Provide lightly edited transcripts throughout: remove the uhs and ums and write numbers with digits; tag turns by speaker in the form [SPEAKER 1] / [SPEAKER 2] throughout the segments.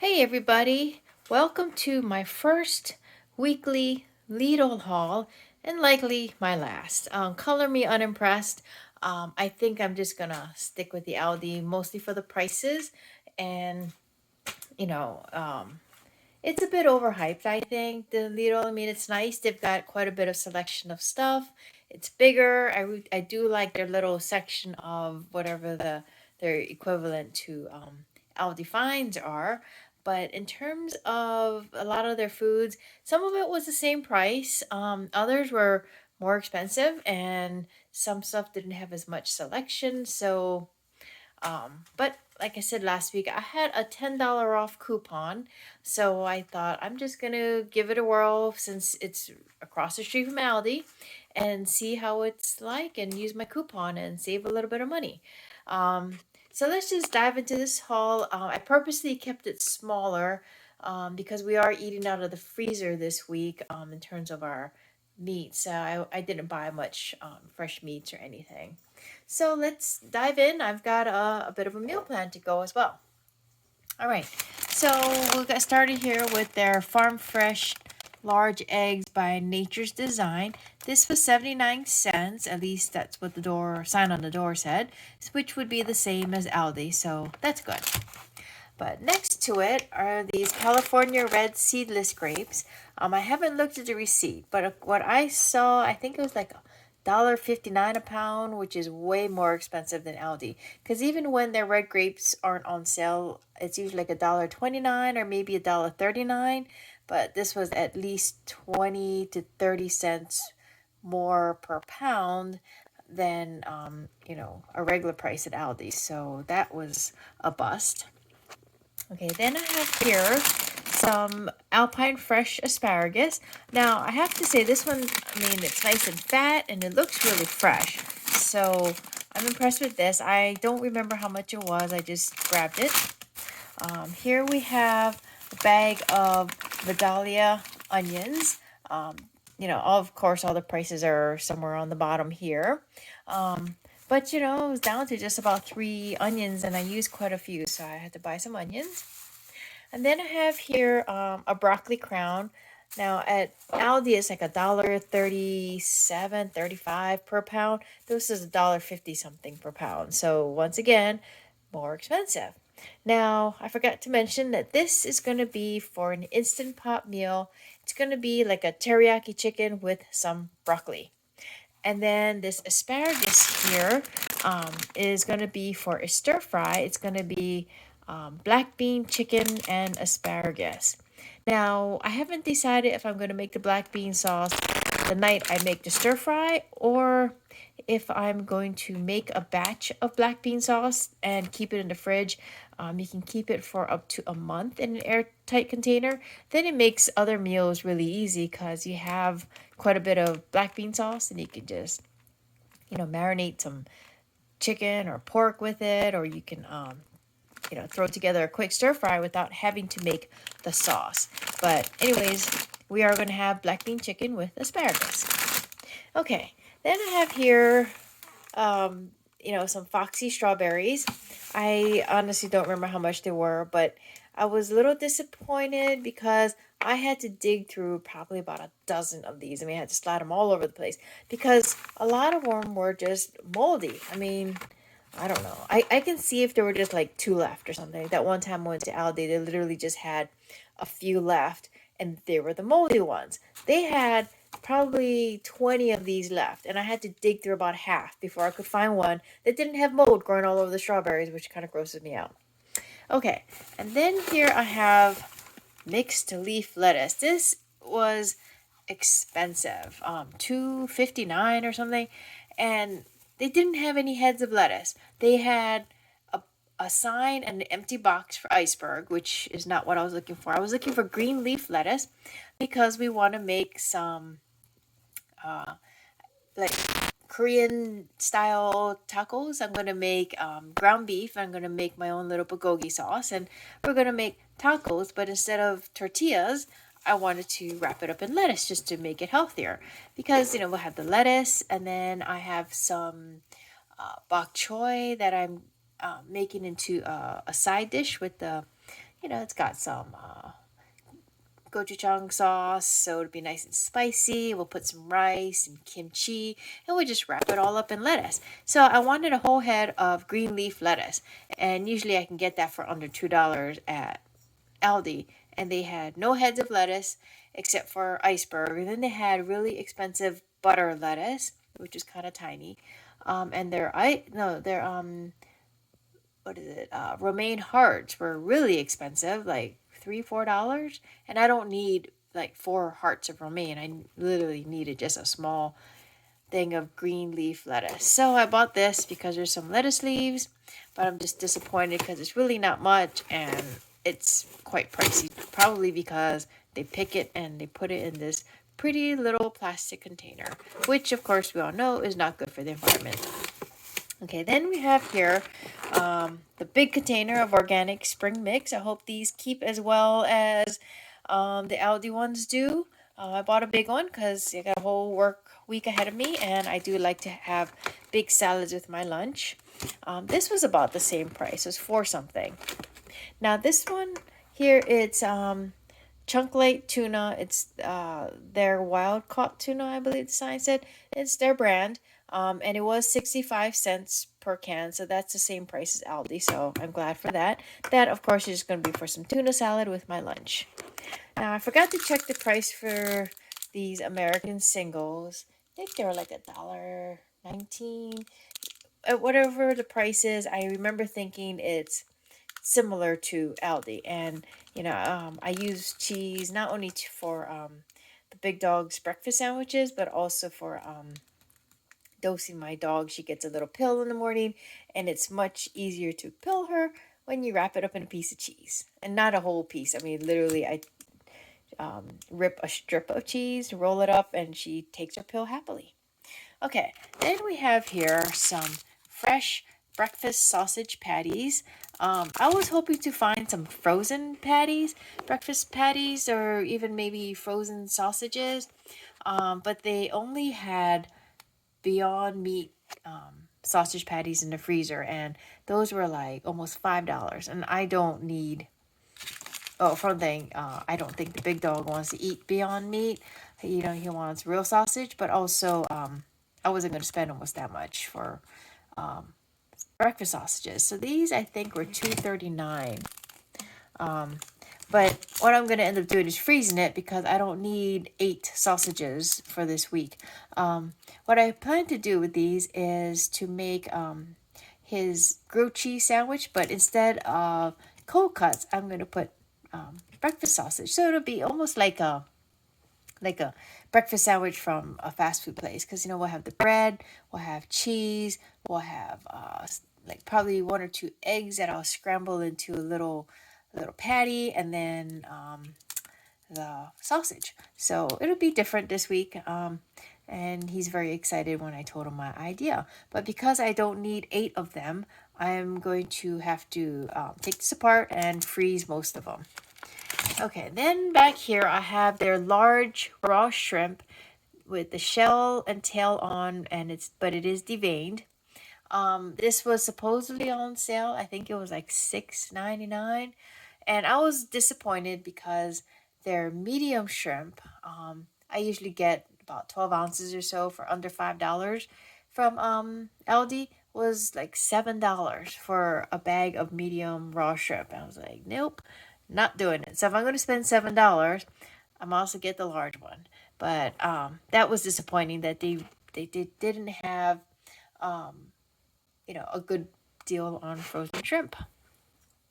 [SPEAKER 1] Hey everybody, welcome to my first weekly Lidl haul and likely my last. Color me unimpressed. I think I'm just gonna stick with the Aldi mostly for the prices and you know, um, it's a bit overhyped, I think. The Lidl, I mean, it's nice. They've got quite a bit of selection of stuff. It's bigger. I do like their little section of whatever their equivalent to Aldi finds are. But in terms of a lot of their foods, some of it was the same price. Others were more expensive, and some stuff didn't have as much selection. But like I said last week, I had a $10 off coupon. So I thought I'm just going to give it a whirl since it's across the street from Aldi and see how it's like and use my coupon and save a little bit of money. Um, so let's just dive into this haul. I purposely kept it smaller because we are eating out of the freezer this week in terms of our meat. So I didn't buy much fresh meats or anything. So let's dive in. I've got a bit of a meal plan to go as well. All right. So we'll get started here with their Farm Fresh large eggs by Nature's Design. This was 79 cents. At least that's what the door sign on the door said, which would be the same as Aldi. So that's good. But next to it are these California red seedless grapes. I haven't looked at the receipt, but what I saw, I think it was like $1.59 a pound, which is way more expensive than Aldi. Because even when their red grapes aren't on sale, it's usually like $1.29 or maybe $1.39. But this was at least 20 to 30 cents more per pound than a regular price at Aldi. So that was a bust. Okay, then I have here some Alpine fresh asparagus. Now, I have to say this one, I mean, it's nice and fat and it looks really fresh. So, I'm impressed with this. I don't remember how much it was. I just grabbed it. Here we have a bag of Vidalia onions. Of course, all the prices are somewhere on the bottom here. But it was down to just about 3 onions, and I used quite a few, so I had to buy some onions. And then I have here a broccoli crown. Now at Aldi, it's like $1.37, 35 per pound. This is $1.50 something per pound. So once again, more expensive. Now, I forgot to mention that this is going to be for an Instant Pot meal. It's going to be like a teriyaki chicken with some broccoli. And then this asparagus here is going to be for a stir fry. It's going to be black bean chicken and asparagus. Now, I haven't decided if I'm going to make the black bean sauce the night I make the stir fry or if I'm going to make a batch of black bean sauce and keep it in the fridge. You can keep it for up to a month in an airtight container. Then it makes other meals really easy because you have quite a bit of black bean sauce and you can just, marinate some chicken or pork with it, or you can, throw together a quick stir fry without having to make the sauce. But anyways, we are going to have black bean chicken with asparagus. Okay, then I have here, some Foxy strawberries. I honestly don't remember how much they were, but I was a little disappointed because I had to dig through probably about a dozen of these. I mean, I had to slide them all over the place because a lot of them were just moldy. I mean, I don't know. I can see if there were just like 2 left or something. That one time I went to Aldi, they literally just had a few left, and they were the moldy ones. They had probably 20 of these left, and I had to dig through about half before I could find one that didn't have mold growing all over the strawberries, which kind of grosses me out. Okay, and then here I have mixed leaf lettuce. This was expensive, $2.59 or something, and they didn't have any heads of lettuce. They had a sign and an empty box for iceberg, which is not what I was looking for. I was looking for green leaf lettuce because we want to make some like Korean style tacos. I'm going to make ground beef. I'm going to make my own little bulgogi sauce, and we're going to make tacos, but instead of tortillas, I wanted to wrap it up in lettuce just to make it healthier because, we'll have the lettuce, and then I have some bok choy that I'm making into a side dish with the you know, it's got some gochujang sauce, so it'll be nice and spicy. We'll put some rice and kimchi, and we'll just wrap it all up in lettuce. So I wanted a whole head of green leaf lettuce, and usually I can get that for under $2 at Aldi. And they had no heads of lettuce except for iceberg. And then they had really expensive butter lettuce, which is kind of tiny. And their what is it? Romaine hearts were really expensive, like $3, $4, and I don't need like 4 hearts of romaine. I literally needed just a small thing of green leaf lettuce. So I bought this because there's some lettuce leaves, but I'm just disappointed because it's really not much and it's quite pricey. Probably because they pick it and they put it in this pretty little plastic container, which of course we all know is not good for the environment. Okay, then we have here the big container of organic spring mix. I hope these keep as well as the Aldi ones do. I bought a big one because I got a whole work week ahead of me, and I do like to have big salads with my lunch. This was about the same price. It was 4 something. Now this one here, it's chunk late tuna. It's their wild caught tuna, I believe the sign said. It's their brand. And it was 65 cents per can, so that's the same price as Aldi, so I'm glad for that. That, of course, is going to be for some tuna salad with my lunch. Now, I forgot to check the price for these American singles. I think they were like $1.19. Whatever the price is, I remember thinking it's similar to Aldi. And, you know, I use cheese not only for the big dog's breakfast sandwiches, but also for dosing my dog. She gets a little pill in the morning, and it's much easier to pill her when you wrap it up in a piece of cheese. And not a whole piece. I mean, literally, I rip a strip of cheese, roll it up, and she takes her pill happily. Okay, then we have here some fresh breakfast sausage patties. I was hoping to find some frozen patties, breakfast patties, or even maybe frozen sausages, but they only had Beyond Meat sausage patties in the freezer, and those were like almost $5. And I don't need. Oh, for one thing, I don't think the big dog wants to eat Beyond Meat. You know, he wants real sausage, but also I wasn't going to spend almost that much for breakfast sausages. So these I think were $2.39. But what I'm going to end up doing is freezing it because I don't need 8 sausages for this week. What I plan to do with these is to make his grilled cheese sandwich, but instead of cold cuts, I'm going to put breakfast sausage. So it'll be almost like a breakfast sandwich from a fast food place, because you know we'll have the bread, we'll have cheese, we'll have like probably 1 or 2 eggs that I'll scramble into a little patty, and then the sausage. So it'll be different this week. And he's very excited when I told him my idea. But because I don't need 8 of them, I'm going to have to take this apart and freeze most of them. Okay, then back here I have their large raw shrimp with the shell and tail on, and it is deveined. This was supposedly on sale. I think it was like $6.99, and I was disappointed because their medium shrimp, I usually get about 12 ounces or so for under $5 from Aldi, was like $7 for a bag of medium raw shrimp. I was like, nope, not doing it. So if I'm going to spend $7, I'm also get the large one. But that was disappointing that they didn't have a good deal on frozen shrimp.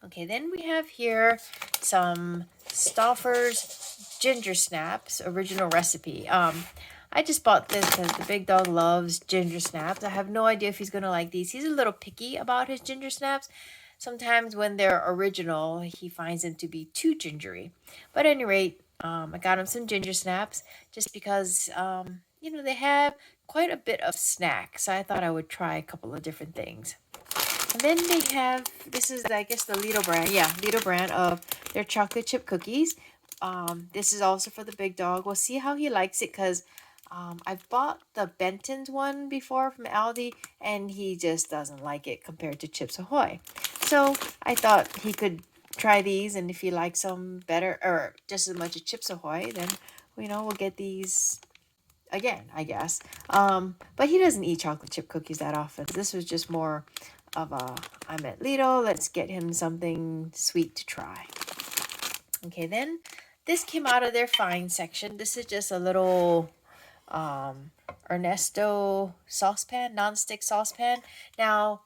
[SPEAKER 1] Okay, then we have here some Stauffer's ginger snaps, original recipe. I just bought this because the big dog loves ginger snaps. I have no idea if he's going to like these. He's a little picky about his ginger snaps. Sometimes when they're original, he finds them to be too gingery. But at any rate, I got him some ginger snaps just because, they have quite a bit of snack. So I thought I would try a couple of different things. And then they have, this is, I guess, the LIDL brand. Yeah, LIDL brand of their chocolate chip cookies. This is also for the big dog. We'll see how he likes it because I've bought the Benton's one before from Aldi, and he just doesn't like it compared to Chips Ahoy. So I thought he could try these, and if you like some better or just as much as Chips Ahoy, then we'll get these again, I guess. But he doesn't eat chocolate chip cookies that often. This was just more of a, I'm at Lidl, let's get him something sweet to try. Okay, then this came out of their fine section. This is just a little Ernesto saucepan, non-stick saucepan. Now,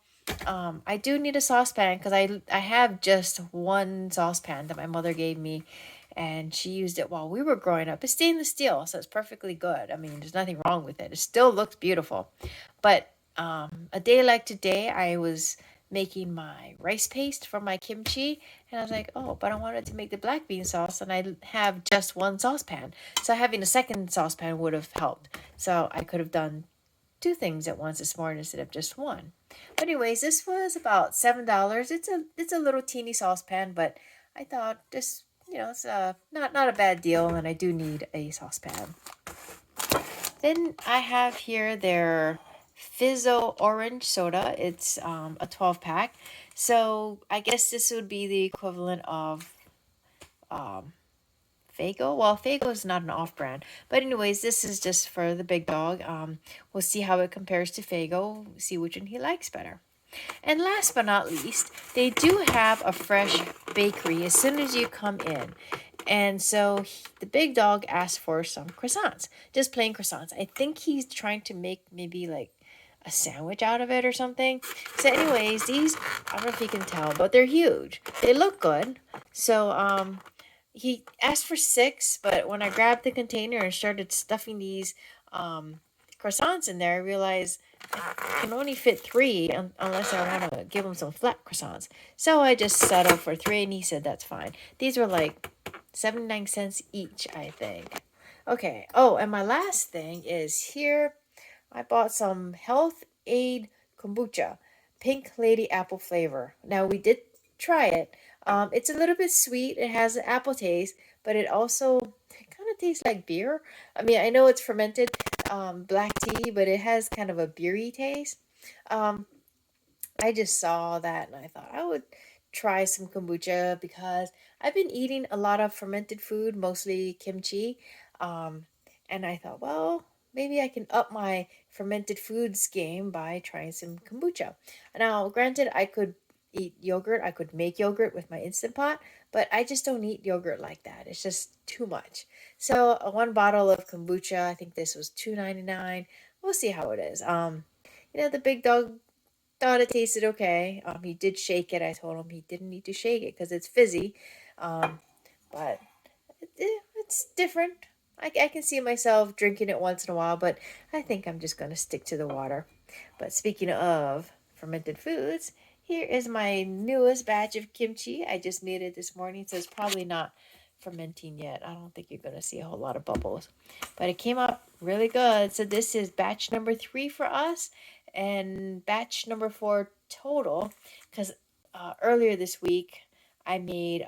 [SPEAKER 1] I do need a saucepan because I have just one saucepan that my mother gave me, and she used it while we were growing up. It's stainless steel, so it's perfectly good. I mean, there's nothing wrong with it. It still looks beautiful. But a day like today, I was making my rice paste for my kimchi, and I was like, oh, but I wanted to make the black bean sauce, and I have just one saucepan. So having a second saucepan would have helped. So I could have done two things at once this morning instead of just one. But anyways, this was about $7. It's a little teeny saucepan, but I thought this, it's not a bad deal, and I do need a saucepan. Then I have here their Fizzo orange soda. It's a 12 pack. So I guess this would be the equivalent of Faygo. Well, Faygo is not an off-brand. But anyways, this is just for the big dog. We'll see how it compares to Faygo. See which one he likes better. And last but not least, they do have a fresh bakery as soon as you come in. And so the big dog asked for some croissants, just plain croissants. I think he's trying to make maybe like a sandwich out of it or something. So anyways, these, I don't know if you can tell, but they're huge. They look good. So he asked for 6, but when I grabbed the container and started stuffing these croissants in there, I realized I can only fit 3 unless I want to give him some flat croissants. So I just settled for 3, and he said that's fine. These were like 79 cents each, I think. Okay. Oh, and my last thing is here. I bought some Health Aid kombucha, pink lady apple flavor. Now we did try it. It's a little bit sweet. It has an apple taste, but it also kind of tastes like beer. I mean, I know it's fermented black tea, but it has kind of a beery taste. Um, I just saw that and I thought I would try some kombucha because I've been eating a lot of fermented food, mostly kimchi. Um, and I thought, well, maybe I can up my fermented foods game by trying some kombucha. Now, granted, I could eat yogurt. I could make yogurt with my Instant Pot, but I just don't eat yogurt like that. It's just too much. So, one bottle of kombucha, I think this was $2.99. We'll see how it is. The big dog thought it tasted okay. He did shake it. I told him he didn't need to shake it because it's fizzy. But it's different. I can see myself drinking it once in a while, but I think I'm just going to stick to the water. But speaking of fermented foods, here is my newest batch of kimchi. I just made it this morning, so it's probably not fermenting yet. I don't think you're going to see a whole lot of bubbles. But it came out really good. So this is batch number 3 for us and batch number 4 total, because earlier this week I made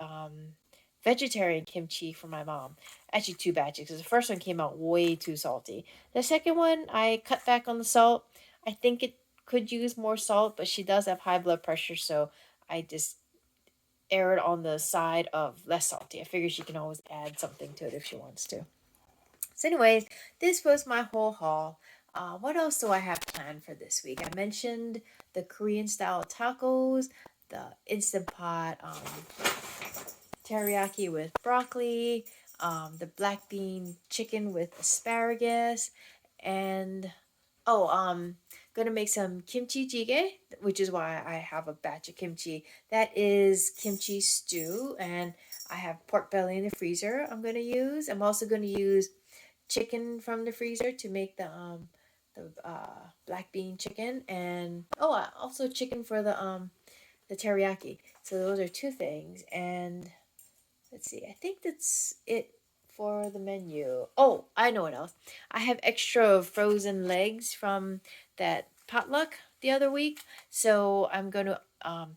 [SPEAKER 1] vegetarian kimchi for my mom. Actually, 2 batches because the first one came out way too salty. The second one, I cut back on the salt. I think it could use more salt, but she does have high blood pressure, so I just erred on the side of less salty. I figure she can always add something to it if she wants to. So anyways, this was my whole haul. What else do I have planned for this week? I mentioned the Korean style tacos, the Instant Pot teriyaki with broccoli, the black bean chicken with asparagus, and gonna make some kimchi jjigae, which is why I have a batch of kimchi. That is kimchi stew, and I have pork belly in the freezer I'm gonna use. I'm also gonna use chicken from the freezer to make the black bean chicken, and also chicken for the teriyaki. So those are 2 things, and let's see, I think that's it for the menu. Oh, I know what else. I have extra frozen legs from that potluck the other week, so I'm going to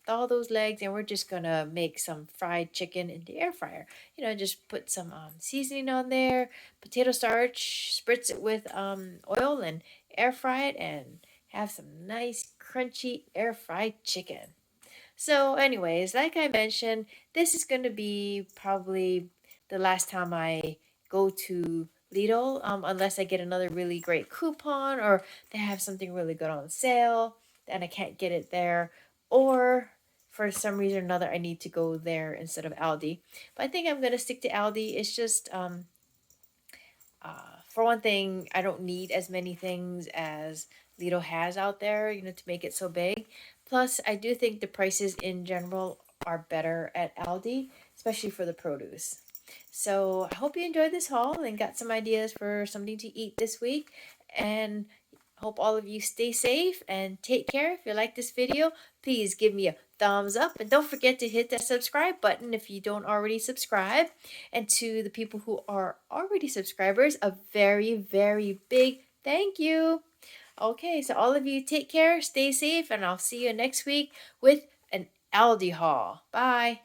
[SPEAKER 1] thaw those legs, and we're just going to make some fried chicken in the air fryer. Just put some seasoning on there, potato starch, spritz it with oil, and air fry it, and have some nice crunchy air fried chicken. So, anyways, like I mentioned, this is going to be probably the last time I go to Lidl, unless I get another really great coupon or they have something really good on sale and I can't get it there, or for some reason or another I need to go there instead of Aldi. But I think I'm going to stick to Aldi. It's just for one thing, I don't need as many things as Lidl has out there, to make it so big. Plus, I do think the prices in general are better at Aldi, especially for the produce. So I hope you enjoyed this haul and got some ideas for something to eat this week. And hope all of you stay safe and take care. If you like this video, please give me a thumbs up. And don't forget to hit that subscribe button if you don't already subscribe. And to the people who are already subscribers, a very, very big thank you. Okay, so all of you take care, stay safe, and I'll see you next week with an Aldi haul. Bye.